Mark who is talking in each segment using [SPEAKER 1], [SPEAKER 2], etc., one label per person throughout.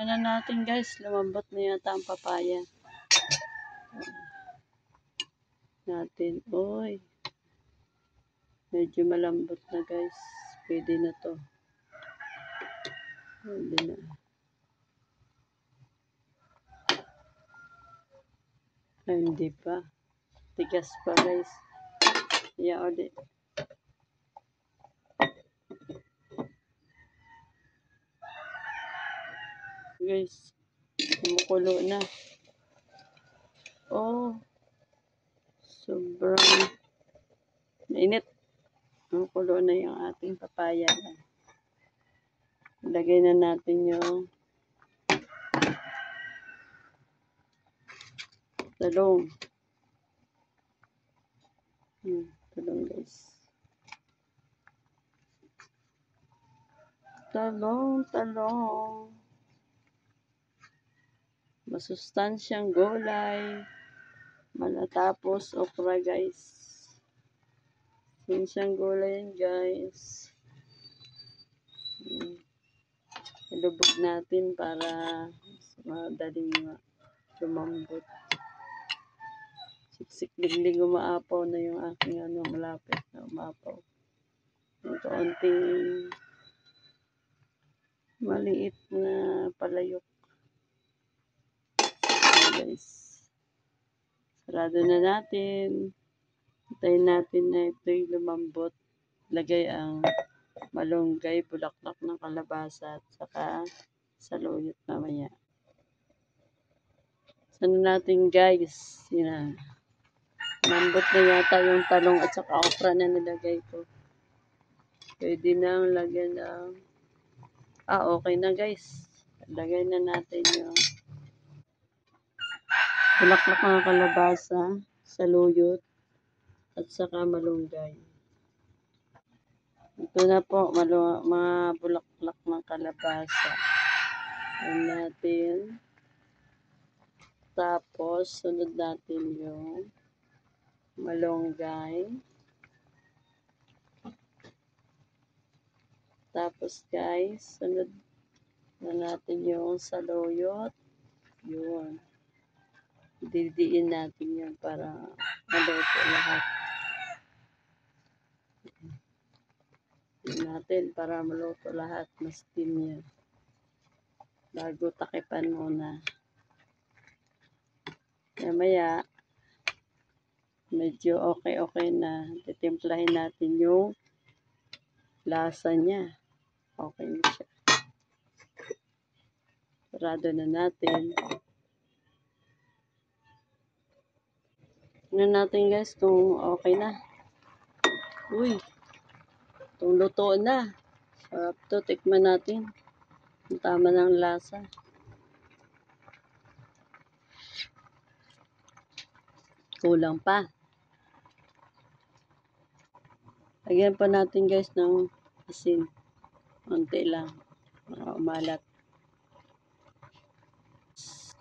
[SPEAKER 1] Ano natin guys, lumambot na yata ang papaya. Natin, oy. Medyo malambot na guys. Pwede na to. Pwede na. Ay, hindi pa. Tigas pa guys. Yeah, ulit. Guys, kumukulo na. Oh, sobrang mainit. Kumukulo na yung ating papaya. Lagay na natin yung talong. Talong guys. Talong. Masustansyang gulay. Malatapos okra guys. Masustansyang gulay yan guys. Ilubog natin para madaling lumambot. Siksik liglig umaapaw na yung aking malapit na umaapaw. Yung kaunting maliit na palayok. Guys, sarado na natin. Hintayin natin na ito'y lumambot. Lagay ang malunggay, bulaklak ng kalabasa at saka saluyot mamaya. Sana natin guys, yun. Lambot na yata yung talong at saka okra na nilagay ko. Pwede nang lagyan ng okay na guys. Lagay na natin yung bulaklak ng kalabasa, saluyot at saka malunggay. Ito na po, mga bulaklak ng kalabasa. Ayan natin. Tapos, sunod natin yung malunggay. Tapos guys, sunod na natin yung saluyot. Yun. Didiin natin yun para maluto lahat. Natin para maluto lahat, mas steam yan. Bago takipan muna. Maya, medyo okay na. Titimplahin natin yung lasa niya. Okay na siya. Sarado na natin. Tingnan natin guys kung okay na. Uy! Itong luto na. Sarap to. Tikman natin. Ang tama ng lasa. Kulang pa. Lagyan pa natin guys ng asin. Konti lang. Umalat.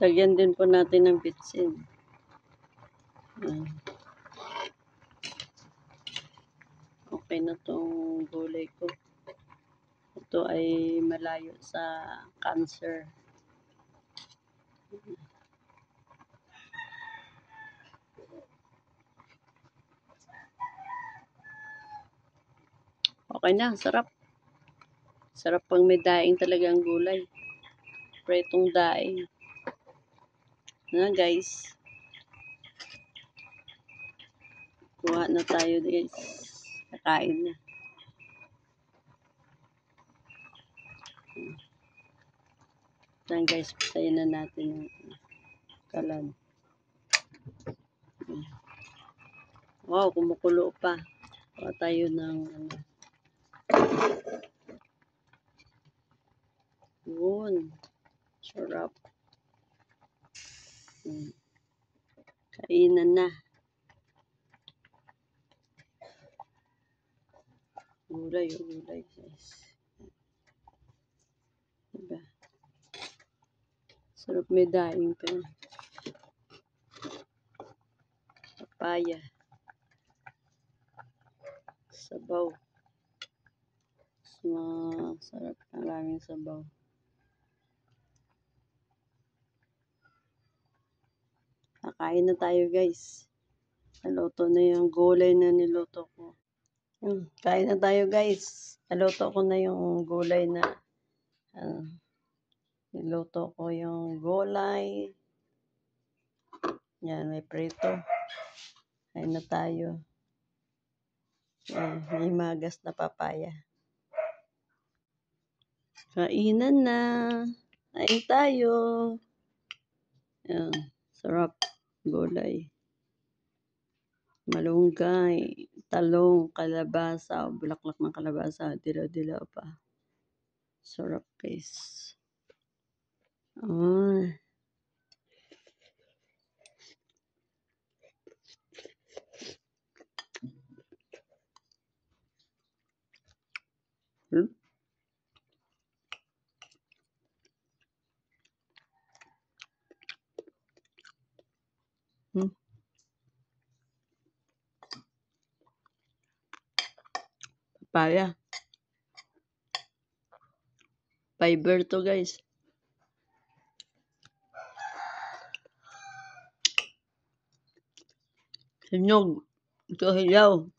[SPEAKER 1] Lagyan din po natin ng bitsin. Okay na tong gulay ko. Ito ay malayo sa cancer. Okay na, sarap. Sarap pang may daing talaga ang gulay. Pretong daing. Na guys. Kuha na tayo guys. Kakain na. Yan guys, patayin na natin yung kalan. Wow, kumukulo pa. Kuha tayo ng yun. Sarap. Kainan na. Gulay guys. Diba? Sarap may daing pa. Papaya. Sabaw. Sarap. Maraming sabaw. Kain na tayo guys. Naluto na yung gulay na niluto ko. Kain na tayo guys. Naluto ko na yung gulay na niluto ko yung gulay. Yan, may prito. Kain na tayo. Yan, may magas na papaya. Kainan na. Kain tayo. Yan, sarap. Gulay. Malunggay, talong, kalabasa, bulaklak ng kalabasa, dilaw-dilaw pa. Sarap guys. Ah. Papaya. Fiber to guys. Sinog. Ito hilaw.